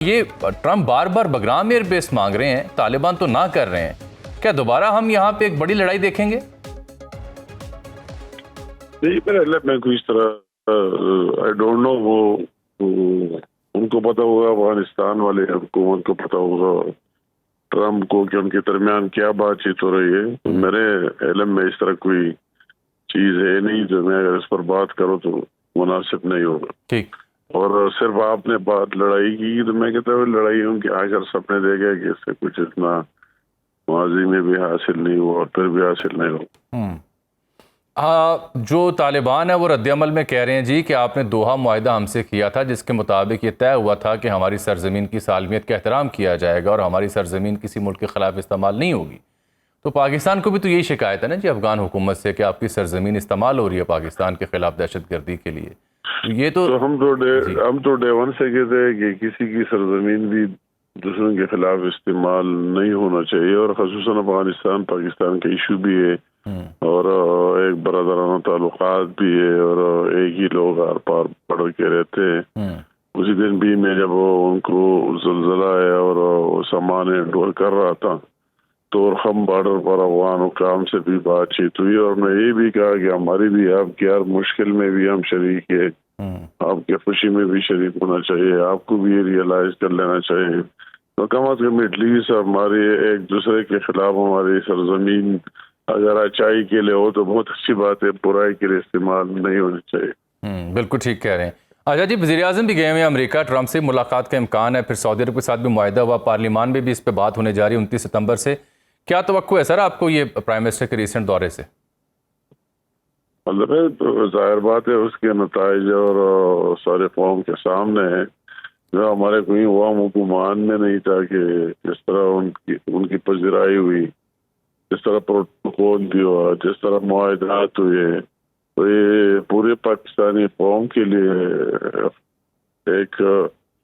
یہ ٹرمپ بار بار Bagram air base مانگ رہے ہیں، طالبان تو نہ کر رہے ہیں، کیا دوبارہ ہم یہاں پہ ایک بڑی لڑائی دیکھیں گے؟ نہیں، میں کوئی اس طرح آئی ڈونٹ نو، وہ ان کو پتا ہوگا، افغانستان والے حکومت کو پتا ہوگا ٹرمپ کو کہ ان کے درمیان کیا بات چیت ہو رہی ہے. میرے علم میں اس طرح کوئی چیز ہے نہیں جو میں اگر اس پر بات کروں تو مناسب نہیں ہوگا. ٹھیک. اور صرف آپ نے بات لڑائی کی تو میں کہتا ہوں لڑائی ان کے اگر سپنے دیکھا کہ اس سے کچھ اتنا ماضی میں بھی حاصل نہیں ہوا اور پھر بھی حاصل نہیں ہوا. جو طالبان ہے وہ رد عمل میں کہہ رہے ہیں جی کہ آپ نے دوحہ معاہدہ ہم سے کیا تھا جس کے مطابق یہ طے ہوا تھا کہ ہماری سرزمین کی سالمیت کا احترام کیا جائے گا اور ہماری سرزمین کسی ملک کے خلاف استعمال نہیں ہوگی. تو پاکستان کو بھی تو یہی شکایت ہے نا جی افغان حکومت سے کہ آپ کی سرزمین استعمال ہو رہی ہے پاکستان کے خلاف دہشت گردی کے لیے. یہ تو ہم تو ڈے ون سے کہتے ہیں کہ کسی کی سرزمین بھی دوسروں کے خلاف استعمال نہیں ہونا چاہیے، اور خصوصاً افغانستان پاکستان کا ایشو بھی ہے اور ایک برادرانہ تعلقات بھی ہے اور ایک ہی لوگ آر پار پڑھ کے رہتے ہیں. اسی دن بھی میں جب ان کو زلزلہ ہے اور سامان ڈول کر رہا تھا تو ہم بارڈر پر افغان حکام سے بھی بات چیت ہوئی اور میں یہ بھی کہا کہ ہماری بھی آپ کی ہر مشکل میں بھی ہم شریک ہے، آپ کے خوشی میں بھی شریک ہونا چاہیے، آپ کو بھی یہ ریئلائز کر لینا چاہیے. تو کم از کم ایٹ لیسٹ ہماری ایک دوسرے کے خلاف ہماری سرزمین اگر اچائی کے لیے ہو تو بہت اچھی بات ہے، برائی کے لیے استعمال نہیں ہونی چاہیے. بالکل ٹھیک کہہ رہے ہیں. اچھا جی، وزیر اعظم بھی گئے ہوئے ہیں امریکہ، ٹرمپ سے ملاقات کا امکان ہے، پھر سعودی عرب کے ساتھ بھی معاہدہ ہوا، پارلیمان میں بھی اس پہ بات ہونے جا رہی ہے 29 ستمبر سے. کیا توقع ہے سر آپ کو یہ پرائم منسٹر کے ریسنٹ دورے سے؟ ظاہر بات ہے اس کے نتائج اور سارے قوم کے سامنے ہیں، جو ہمارے کوئی عوام حکومان میں نہیں تھا کہ جس طرح ان کی پذیرائی ہوئی، جس طرح پروٹوکول بھی ہوا، جس طرح معاہدات ہوئے، تو یہ پورے پاکستانی قوم کے لیے ایک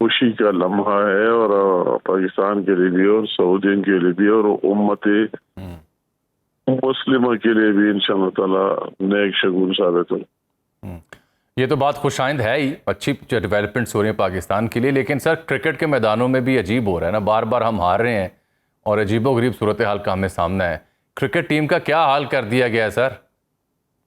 خوشی کا لمحہ ہے اور پاکستان کے لیے بھی اور سعودیین کے لیے بھی اور امت مسلمہ کے لیے بھی انشاءاللہ تعالی نیک شگون ثابت ہو. یہ تو بات خوش آئند ہے ہی، اچھی ڈیولپمنٹس ہو رہی ہیں پاکستان کے لیے، لیکن سر کرکٹ کے میدانوں میں بھی عجیب ہو رہا ہے نا، بار بار ہم ہار رہے ہیں اور عجیب و غریب صورتحال کا ہمیں سامنا ہے. کرکٹ ٹیم کا کیا حال کر دیا گیا ہے سر؟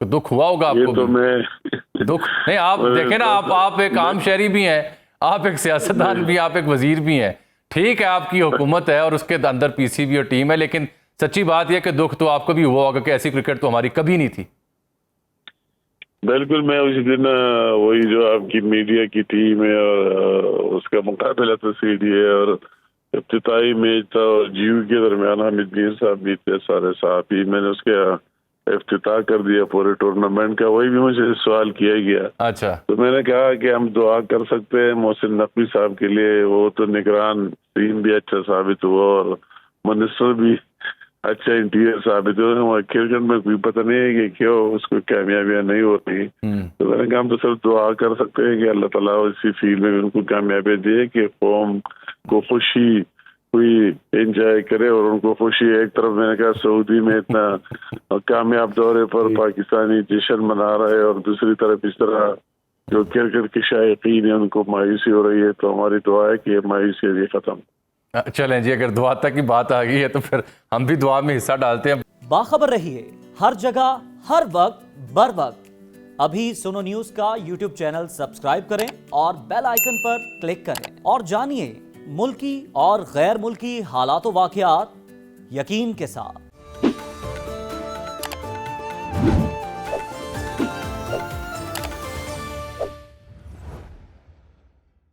دکھ ہوا ہوگا آپ کو بھی؟ دکھ نہیں، آپ دیکھیں نا، آپ ایک عام شہری بھی ہیں، آپ ایک سیاستدان بھی ہیں، آپ ایک وزیر بھی ہیں. ٹھیک ہے آپ کی حکومت ہے اور اس کے اندر پی سی بی اور ٹیم ہے، لیکن سچی بات یہ کہ دکھ تو آپ کو بھی ہوا ہوگا کہ ایسی کرکٹ تو ہماری کبھی نہیں تھی. بالکل. میں اسی دن وہی جو آپ کی میڈیا کی ٹیم ہے اور اس کا مقابلہ تصویری ہے اور ابتدائی میچ تھا اور جیو کے درمیان حامد میر صاحب بھی تھے، سارے صحافی، میں نے اس کے افتتاح کر دیا پورے ٹورنامنٹ کا، وہی بھی مجھے سوال کیا گیا. اچھا. تو میں نے کہا کہ ہم دعا کر سکتے ہیں محسن نقوی صاحب کے لیے، وہ تو نگران ٹیم بھی اچھا ثابت ہوا اور منسٹر بھی اچھا انٹیریئر ثابت ہوا. کرکٹ میں کوئی پتہ نہیں ہے کہ کیوں اس کو کامیابیاں نہیں ہوتی. تو میں نے کہا ہم تو صرف دعا کر سکتے ہیں کہ اللہ تعالیٰ اسی فیلڈ میں ان کو کامیابی دے کہ قوم کو خوشی کوئی انجوائے کرے اور ان کو خوشی. ایک طرف میں نے کہا سعودی میں اتنا کامیاب دورے پر پاکستانی جشن منا رہا ہے اور دوسری طرف اس طرح جو کرکٹ کے شائقین ہیں ان کو مایوسی ہو رہی ہے. تو ہماری دعا ہے کہ مایوسی ابھی ختم. چلیں جی، اگر دعا تک کی بات آ گئی ہے تو پھر ہم بھی دعا میں حصہ ڈالتے ہیں. باخبر رہیے ہر جگہ ہر وقت بر وقت. ابھی سنو نیوز کا یوٹیوب چینل سبسکرائب کریں اور بیل آئیکن پر کلک کریں اور جانیے ملکی اور غیر ملکی حالات و واقعات یقین کے ساتھ.